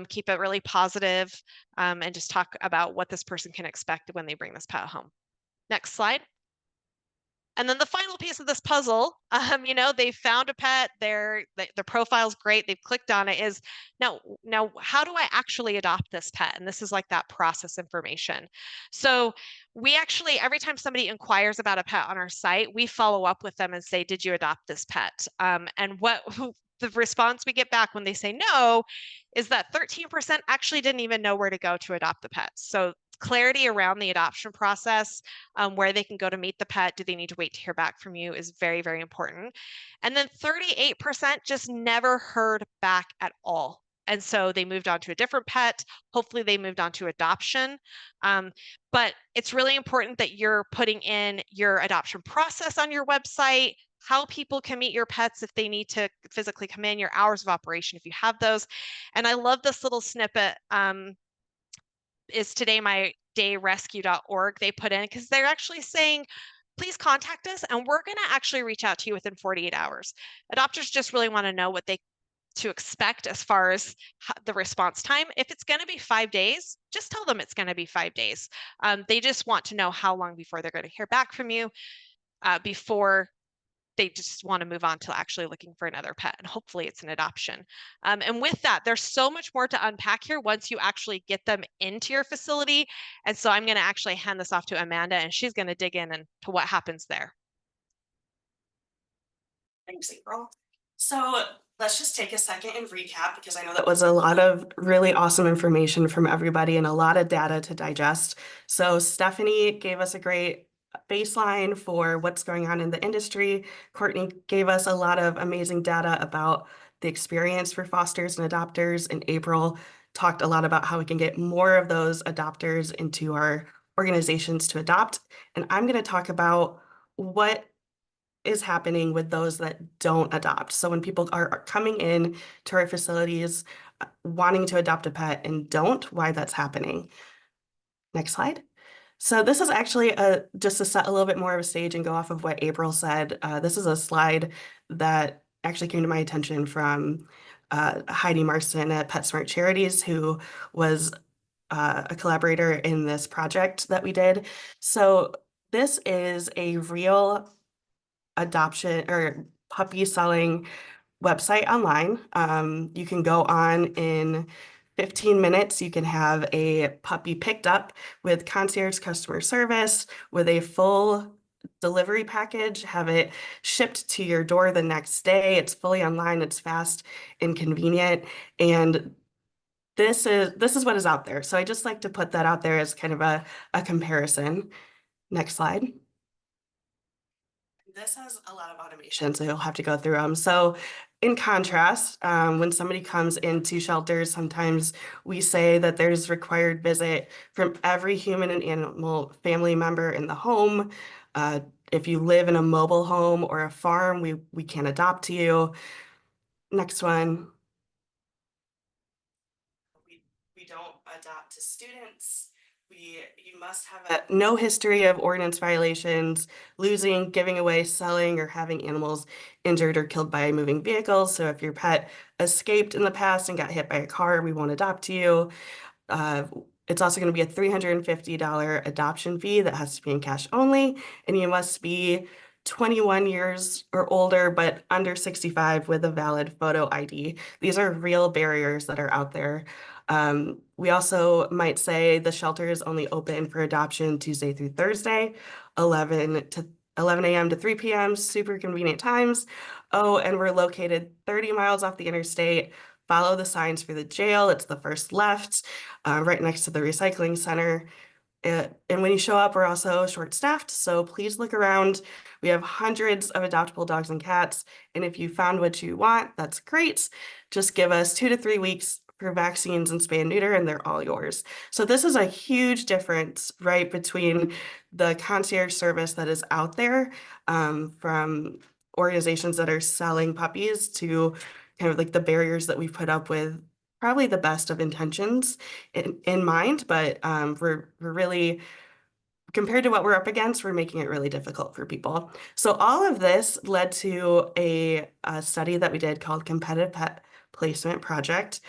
keep it really positive, and just talk about what this person can expect when they bring this pet home. Next slide. And then the final piece of this puzzle, they found a pet, the profile's great, they've clicked on it, is now how do I actually adopt this pet? And this is like that process information. So we actually, every time somebody inquires about a pet on our site, we follow up with them and say, did you adopt this pet? And what the response we get back when they say no is that 13% actually didn't even know where to go to adopt the pet. So clarity around the adoption process, where they can go to meet the pet, do they need to wait to hear back from you, is very, very important. And then 38% just never heard back at all. And so they moved on to a different pet. Hopefully they moved on to adoption. But it's really important that you're putting in your adoption process on your website, how people can meet your pets if they need to physically come in, your hours of operation if you have those. And I love this little snippet. Is todaymydayrescue.org they put in, because they're actually saying, please contact us and we're going to actually reach out to you within 48 hours. Adopters just really want to know what they to expect as far as the response time. If it's going to be 5 days, just tell them it's going to be 5 days. They just want to know how long before they're going to hear back from you, before they just want to move on to actually looking for another pet, and hopefully it's an adoption. And with that, there's so much more to unpack here once you actually get them into your facility. And so I'm going to actually hand this off to Amanda, and she's going to dig in and to what happens there. Thanks, April. So let's just take a second and recap, because I know that was a lot of really awesome information from everybody and a lot of data to digest. So Stephanie gave us a great baseline for what's going on in the industry. Courtney gave us a lot of amazing data about the experience for fosters and adopters, and April talked a lot about how we can get more of those adopters into our organizations to adopt. And I'm going to talk about what is happening with those that don't adopt. So when people are coming in to our facilities wanting to adopt a pet and don't, why that's happening. Next slide. So this is actually just to set a little bit more of a stage and go off of what April said. This is a slide that actually came to my attention from Heidi Marston at PetSmart Charities, who was a collaborator in this project that we did. So this is a real adoption or puppy selling website online. You can go on in 15 minutes. You can have a puppy picked up with concierge customer service, with a full delivery package, have it shipped to your door the next day. It's fully online, it's fast and convenient. And this is what is out there. So I just like to put that out there as kind of a comparison. Next slide. This has a lot of automation, so you'll have to go through them. So in contrast, when somebody comes into shelters, sometimes we say that there's required visit from every human and animal family member in the home. If you live in a mobile home or a farm, we can't adopt you. Next one. We don't adopt to students. You must have no history of ordinance violations, losing, giving away, selling, or having animals injured or killed by moving vehicles. So if your pet escaped in the past and got hit by a car, we won't adopt you. It's also going to be a $350 adoption fee that has to be in cash only, and you must be 21 years or older, but under 65 with a valid photo ID. These are real barriers that are out there. We also might say the shelter is only open for adoption Tuesday through Thursday, 11 a.m. to 3 p.m., super convenient times. Oh, and we're located 30 miles off the interstate. Follow the signs for the jail. It's the first left, right next to the recycling center. And when you show up, we're also short-staffed, so please look around. We have hundreds of adoptable dogs and cats, and if you found what you want, that's great. Just give us 2 to 3 weeks for vaccines and spay and neuter, and they're all yours. So this is a huge difference, right, between the concierge service that is out there from organizations that are selling puppies to kind of like the barriers that we've put up with probably the best of intentions in mind, but we're really, compared to what we're up against, we're making it really difficult for people. So all of this led to a study that we did called Competitive Pet Placement Project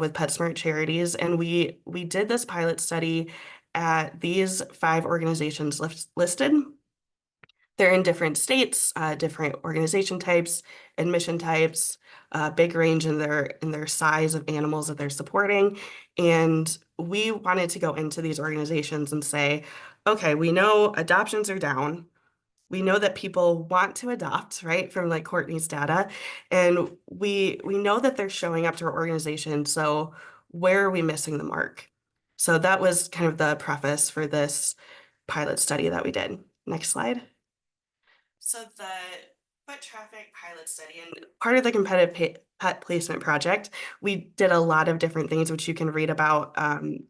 with PetSmart Charities, and we did this pilot study at these 5 organizations listed. They're in different states, different organization types, admission types, big range in their size of animals that they're supporting. And we wanted to go into these organizations and say, okay, we know adoptions are down. We know that people want to adopt, right, from like Courtney's data. And we know that they're showing up to our organization. So where are we missing the mark? So that was kind of the preface for this pilot study that we did. Next slide. So the foot traffic pilot study and part of the competitive pet placement project, we did a lot of different things, which you can read about.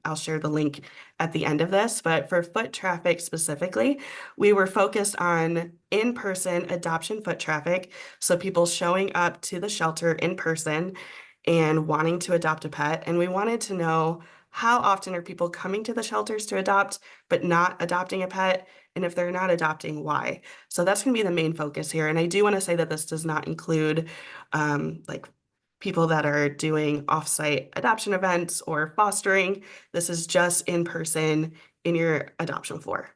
I'll share the link at the end of this, but for foot traffic specifically, we were focused on in-person adoption foot traffic. So people showing up to the shelter in person and wanting to adopt a pet. And we wanted to know how often are people coming to the shelters to adopt, but not adopting a pet? And if they're not adopting, why? So that's going to be the main focus here. And I do want to say that this does not include like people that are doing offsite adoption events or fostering. This is just in person in your adoption floor.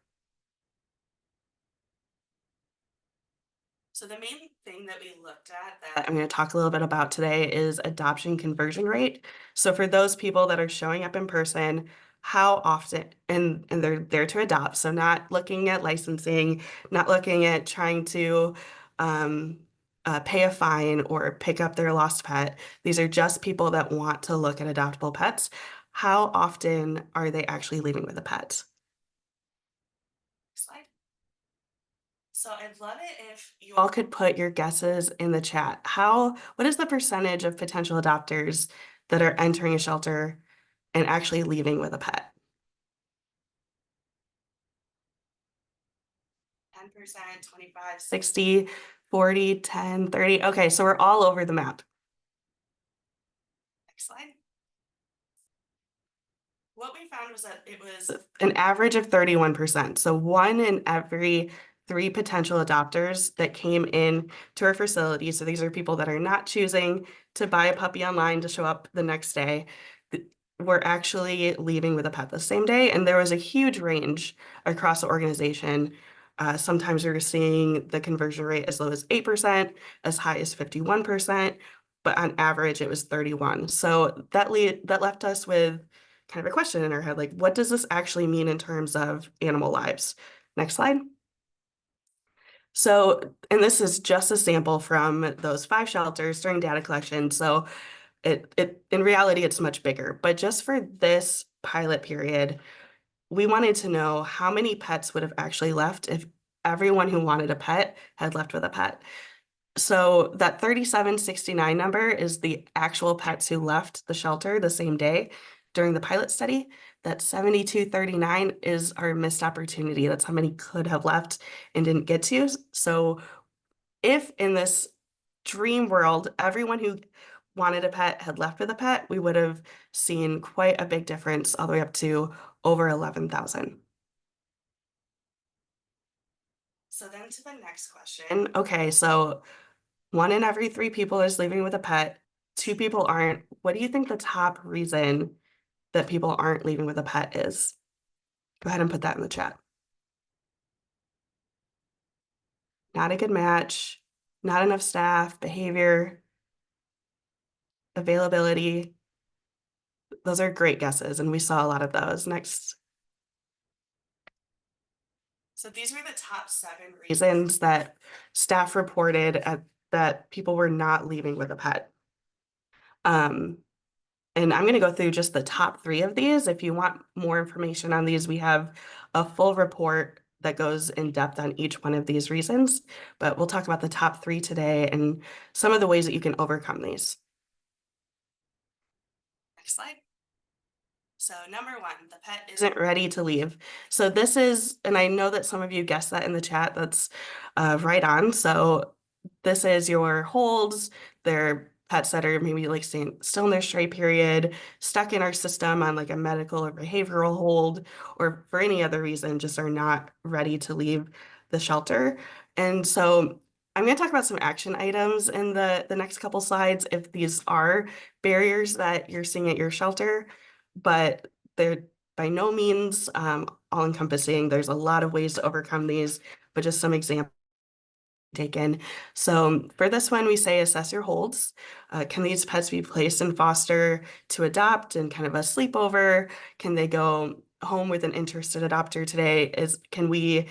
So the main thing that we looked at that I'm going to talk a little bit about today is adoption conversion rate. So for those people that are showing up in person, how often, and they're there to adopt, so not looking at licensing, not looking at trying to pay a fine or pick up their lost pet. These are just people that want to look at adoptable pets. How often are they actually leaving with a pet? Slide. So I'd love it if you all could put your guesses in the chat. What is the percentage of potential adopters that are entering a shelter and actually leaving with a pet? 10%, 25, 60, 40, 10, 30. Okay, so we're all over the map. Next slide. What we found was that it was an average of 31%. So 1 in every 3 potential adopters that came in to our facility. So these are people that are not choosing to buy a puppy online to show up the next day. Were actually leaving with a pet the same day. And there was a huge range across the organization. Sometimes we were seeing the conversion rate as low as 8%, as high as 51%, but on average it was 31. So that left us with kind of a question in our head, like, what does this actually mean in terms of animal lives? Next slide. So, and this is just a sample from those 5 shelters during data collection. So it in reality, it's much bigger, but just for this pilot period, we wanted to know how many pets would have actually left if everyone who wanted a pet had left with a pet. So that 3769 number is the actual pets who left the shelter the same day during the pilot study. That 7239 is our missed opportunity. That's how many could have left and didn't get to. So if in this dream world, everyone who wanted a pet had left with a pet, we would have seen quite a big difference all the way up to over 11,000. So then to the next question. Okay, so 1 in every 3 people is leaving with a pet, 2 people aren't. What do you think the top reason that people aren't leaving with a pet is? Go ahead and put that in the chat. not a good match, not enough staff, behavior, availability. Those are great guesses, and we saw a lot of those. Next. So these were the top 7 reasons that staff reported that people were not leaving with a pet. And I'm going to go through just the top 3 of these. If you want more information on these, we have a full report that goes in depth on each one of these reasons, but we'll talk about the top 3 today and some of the ways that you can overcome these. Next slide. So number 1, the pet isn't ready to leave. So this is, and I know that some of you guessed that in the chat, that's right on. So this is your holds, they're pets that are maybe like staying still in their stray period, stuck in our system on like a medical or behavioral hold, or for any other reason, just are not ready to leave the shelter. And so I'm going to talk about some action items in the next couple slides if these are barriers that you're seeing at your shelter, but they're by no means all encompassing. There's a lot of ways to overcome these, but just some examples taken. So for this one, we say assess your holds. Can these pets be placed in foster to adopt and kind of a sleepover? Can they go home with an interested adopter today? Can we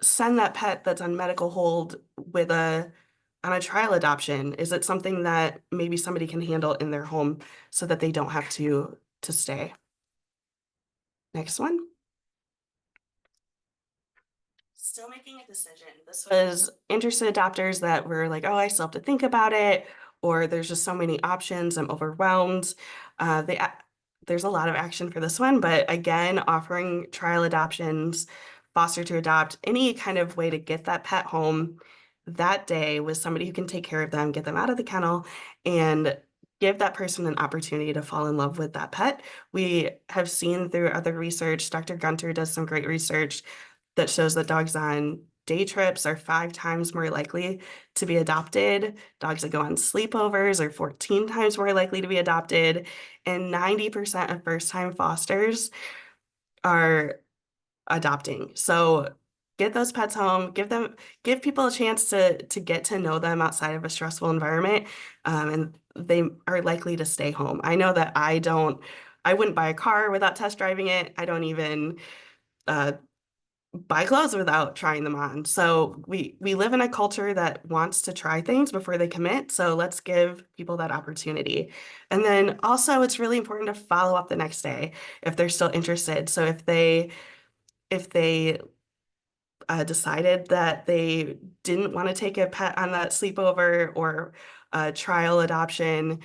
send that pet that's on medical hold with on a trial adoption? Is it something that maybe somebody can handle in their home so that they don't have to stay? Next one. Still making a decision. This was interested adopters that were like, oh, I still have to think about it, or there's just so many options, I'm overwhelmed. There's a lot of action for this one, but again, offering trial adoptions, foster to adopt, any kind of way to get that pet home that day with somebody who can take care of them, get them out of the kennel, and give that person an opportunity to fall in love with that pet. We have seen through other research, Dr. Gunter does some great research that shows that dogs on day trips are 5 times more likely to be adopted. Dogs that go on sleepovers are 14 times more likely to be adopted. And 90% of first-time fosters are adopting. So get those pets home, give people a chance to get to know them outside of a stressful environment, and they are likely to stay home. I know that I wouldn't buy a car without test driving it. I don't even buy clothes without trying them on. So we live in a culture that wants to try things before they commit. So let's give people that opportunity. And then also it's really important to follow up the next day if they're still interested. So if they decided that they didn't want to take a pet on that sleepover or a trial adoption,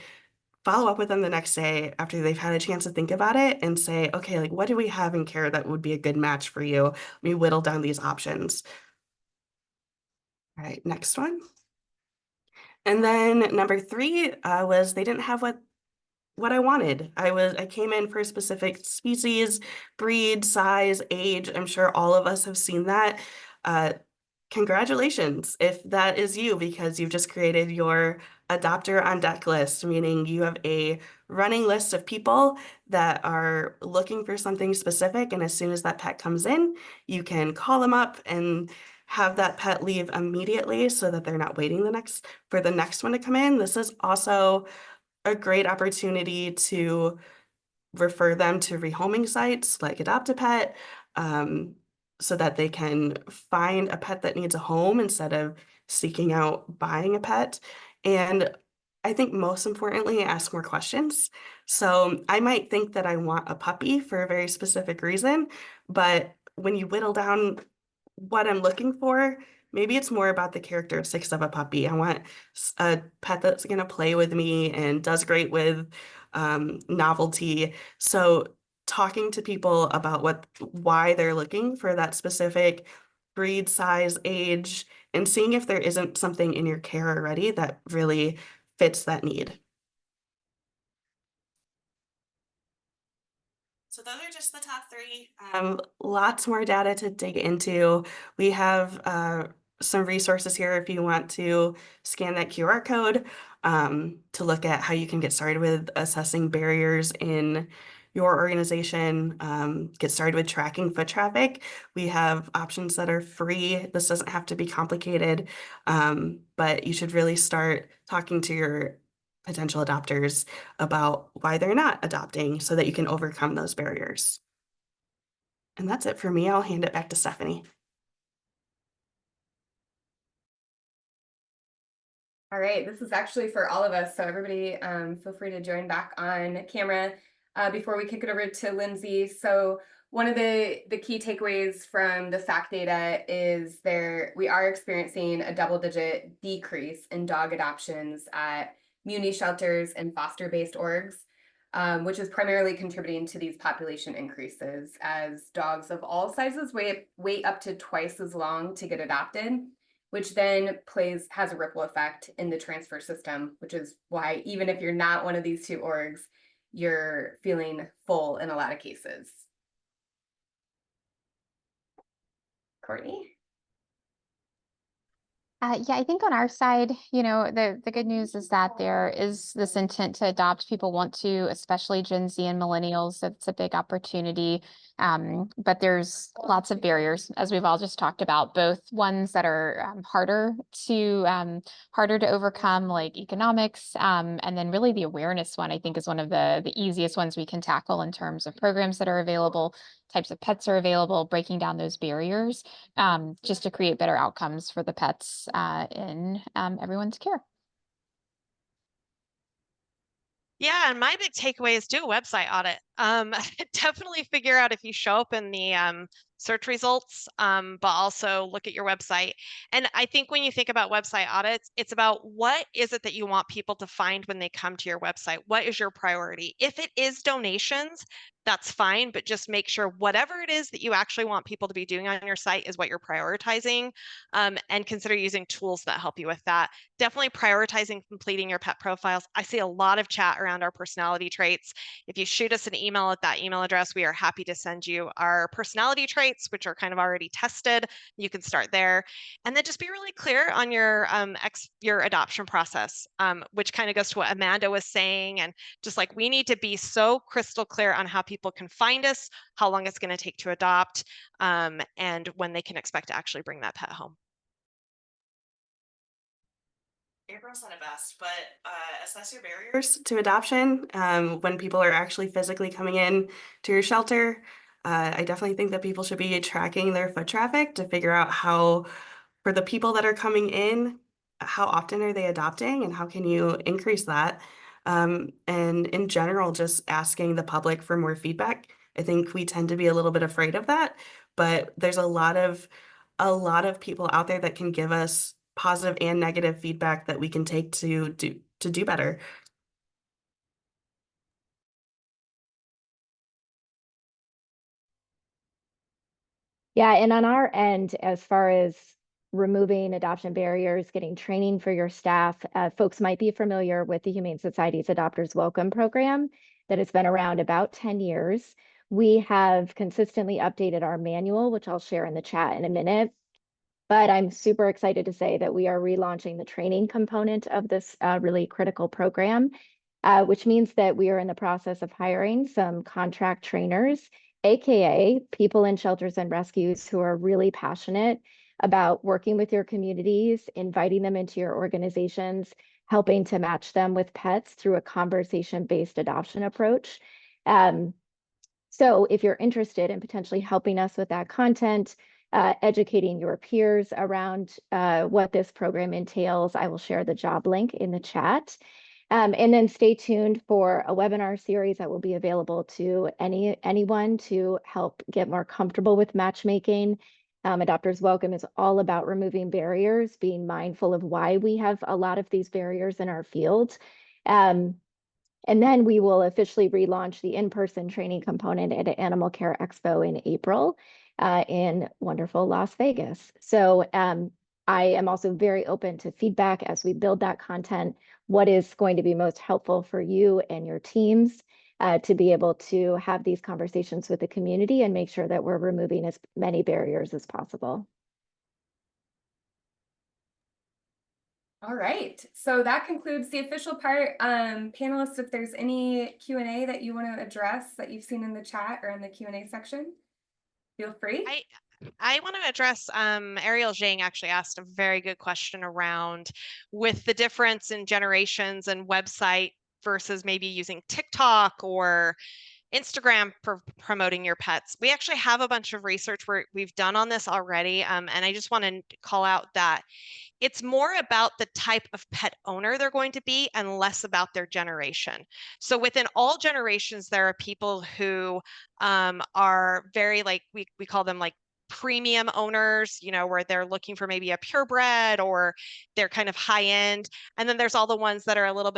follow up with them the next day after they've had a chance to think about it and say, okay, like what do we have in care that would be a good match for you? Let me whittle down these options. All right, next one. And then number 3 was they didn't have what I wanted. I came in for a specific species, breed, size, age. I'm sure all of us have seen that. Congratulations if that is you, because you've just created your adopter on deck list, meaning you have a running list of people that are looking for something specific. And as soon as that pet comes in, you can call them up and have that pet leave immediately so that they're not waiting for the next one to come in. This is also a great opportunity to refer them to rehoming sites like Adopt a Pet, so that they can find a pet that needs a home instead of seeking out buying a pet. And I think most importantly, ask more questions. So I might think that I want a puppy for a very specific reason, but when you whittle down what I'm looking for, maybe it's more about the characteristics of a puppy. I want a pet that's going to play with me and does great with novelty. So talking to people about why they're looking for that specific breed, size, age, and seeing if there isn't something in your care already that really fits that need. So those are just the top 3. Lots more data to dig into. We have some resources here if you want to scan that QR code to look at how you can get started with assessing barriers in your organization get started with tracking foot traffic. We have options that are free. This doesn't have to be complicated, but you should really start talking to your potential adopters about why they're not adopting so that you can overcome those barriers. And that's it for me. I'll hand it back to Stephanie. All right, this is actually for all of us, so everybody feel free to join back on camera before we kick it over to Lindsay. So one of the key takeaways from the FACT data is we are experiencing a double-digit decrease in dog adoptions at muni shelters and foster-based orgs, which is primarily contributing to these population increases as dogs of all sizes wait up to twice as long to get adopted, which then has a ripple effect in the transfer system, which is why even if you're not one of these two orgs, you're feeling full in a lot of cases. Courtney? Yeah, I think on our side, the good news is that there is this intent to adopt. People want to, especially Gen Z and millennials. So it's a big opportunity. But there's lots of barriers, as we've all just talked about, both ones that are harder to overcome, like economics, and then really the awareness one, I think, is one of the easiest ones we can tackle in terms of programs that are available, types of pets are available, breaking down those barriers, just to create better outcomes for the pets in everyone's care. Yeah, and my big takeaway is do a website audit. Definitely figure out if you show up in the search results, but also look at your website. And I think when you think about website audits, it's about what is it that you want people to find when they come to your website? What is your priority? If it is donations, that's fine, but just make sure whatever it is that you actually want people to be doing on your site is what you're prioritizing, and consider using tools that help you with that. Definitely prioritizing completing your pet profiles. I see a lot of chat around our personality traits. If you shoot us an email at that email address, we are happy to send you our personality traits, which are kind of already tested. You can start there. And then just be really clear on your adoption process, which kind of goes to what Amanda was saying. And just like we need to be so crystal clear on how people can find us, how long it's going to take to adopt, and when they can expect to actually bring that pet home. April said it best, but assess your barriers to adoption when people are actually physically coming in to your shelter. I definitely think that people should be tracking their foot traffic to figure out how, for the people that are coming in, how often are they adopting and how can you increase that? And in general, just asking the public for more feedback. I think we tend to be a little bit afraid of that, but there's a lot of people out there that can give us positive and negative feedback that we can take to do better. Yeah, and on our end, as far as removing adoption barriers, getting training for your staff, folks might be familiar with the Humane Society's Adopters Welcome program that has been around about 10 years. We have consistently updated our manual, which I'll share in the chat in a minute. But I'm super excited to say that we are relaunching the training component of this really critical program, which means that we are in the process of hiring some contract trainers, AKA people in shelters and rescues who are really passionate about working with your communities, inviting them into your organizations, helping to match them with pets through a conversation-based adoption approach. So if you're interested in potentially helping us with that content, educating your peers around what this program entails, I will share the job link in the chat. And then stay tuned for a webinar series that will be available to anyone to help get more comfortable with matchmaking. Adopters Welcome is all about removing barriers, being mindful of why we have a lot of these barriers in our field. And then we will officially relaunch the in-person training component at Animal Care Expo in April in wonderful Las Vegas. So I am also very open to feedback as we build that content. What is going to be most helpful for you and your teams to be able to have these conversations with the community and make sure that we're removing as many barriers as possible. All right, so that concludes the official part. Panelists, if there's any Q&A that you want to address that you've seen in the chat or in the Q&A section, feel free. I want to address, Ariel Zhang actually asked a very good question around with the difference in generations and website versus maybe using TikTok or Instagram for promoting your pets. We actually have a bunch of research we've done on this already. And I just want to call out that it's more about the type of pet owner they're going to be and less about their generation. So within all generations, there are people who are very like, we call them like premium owners, you know, where they're looking for maybe a purebred or they're kind of high end. And then there's all the ones that are a little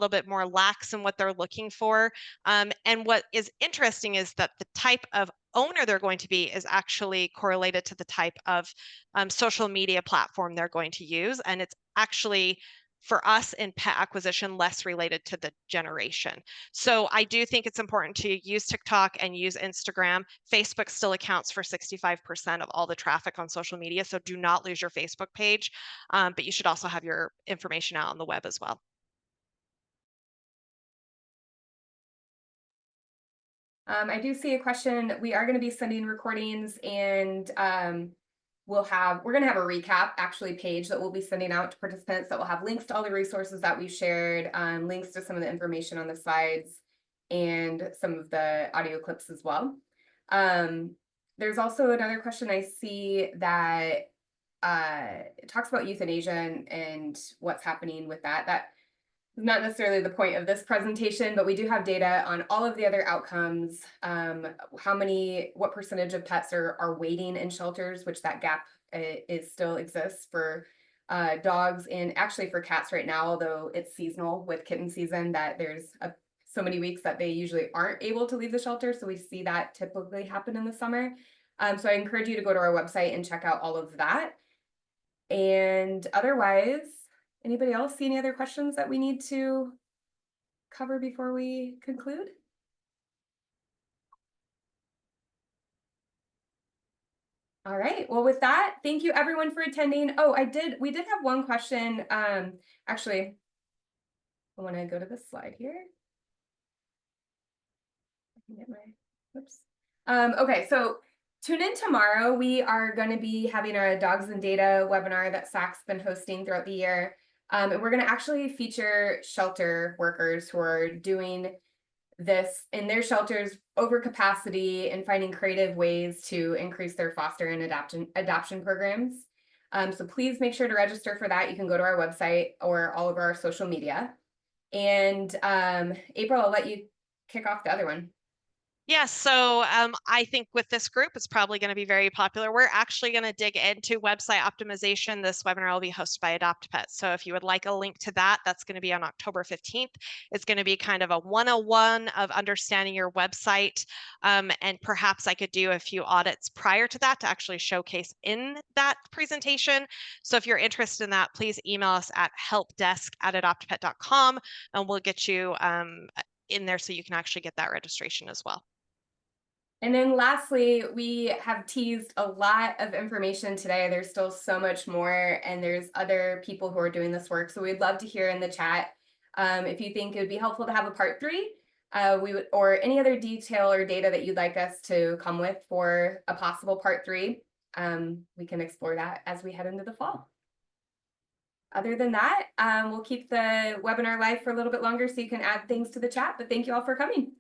bit more lax in what they're looking for. And what is interesting is that the type of owner they're going to be is actually correlated to the type of social media platform they're going to use. And it's actually, for us in pet acquisition, less related to the generation. So I do think it's important to use TikTok and use Instagram. Facebook still accounts for 65% of all the traffic on social media. So do not lose your Facebook page, but you should also have your information out on the web as well. I do see a question. We are going to be sending recordings, and we're going to have a recap actually page that we'll be sending out to participants that will have links to all the resources that we've shared, links to some of the information on the slides, and some of the audio clips as well. There's also another question I see that it talks about euthanasia and what's happening with that. That not necessarily the point of this presentation, but we do have data on all of the other outcomes, what percentage of pets are waiting in shelters, which that gap still exists for dogs and actually for cats right now, although it's seasonal with kitten season, that there's so many weeks that they usually aren't able to leave the shelter. So we see that typically happen in the summer. So I encourage you to go to our website and check out all of that. And otherwise, anybody else see any other questions that we need to cover before we conclude? All right, well, with that, thank you everyone for attending. Oh, we did have one question. Actually, I want to go to this slide here. I can get my, okay, so tune in tomorrow. We are going to be having our Dogs and Data webinar that SAC's been hosting throughout the year. And we're going to actually feature shelter workers who are doing this in their shelters over capacity and finding creative ways to increase their foster and adoption programs. So please make sure to register for that. You can go to our website or all of our social media. And April, I'll let you kick off the other one. Yes, so I think with this group, it's probably going to be very popular. We're actually going to dig into website optimization. This webinar will be hosted by Adopt Pet. So if you would like a link to that, that's going to be on October 15th. It's going to be kind of a 101 of understanding your website. And perhaps I could do a few audits prior to that to actually showcase in that presentation. So if you're interested in that, please email us at helpdesk@adoptpet.com and we'll get you in there so you can actually get that registration as well. And then lastly, we have teased a lot of information today. There's still so much more, and there's other people who are doing this work. So we'd love to hear in the chat if you think it would be helpful to have a part 3, or any other detail or data that you'd like us to come with for a possible part 3. We can explore that as we head into the fall. Other than that, we'll keep the webinar live for a little bit longer so you can add things to the chat, but thank you all for coming.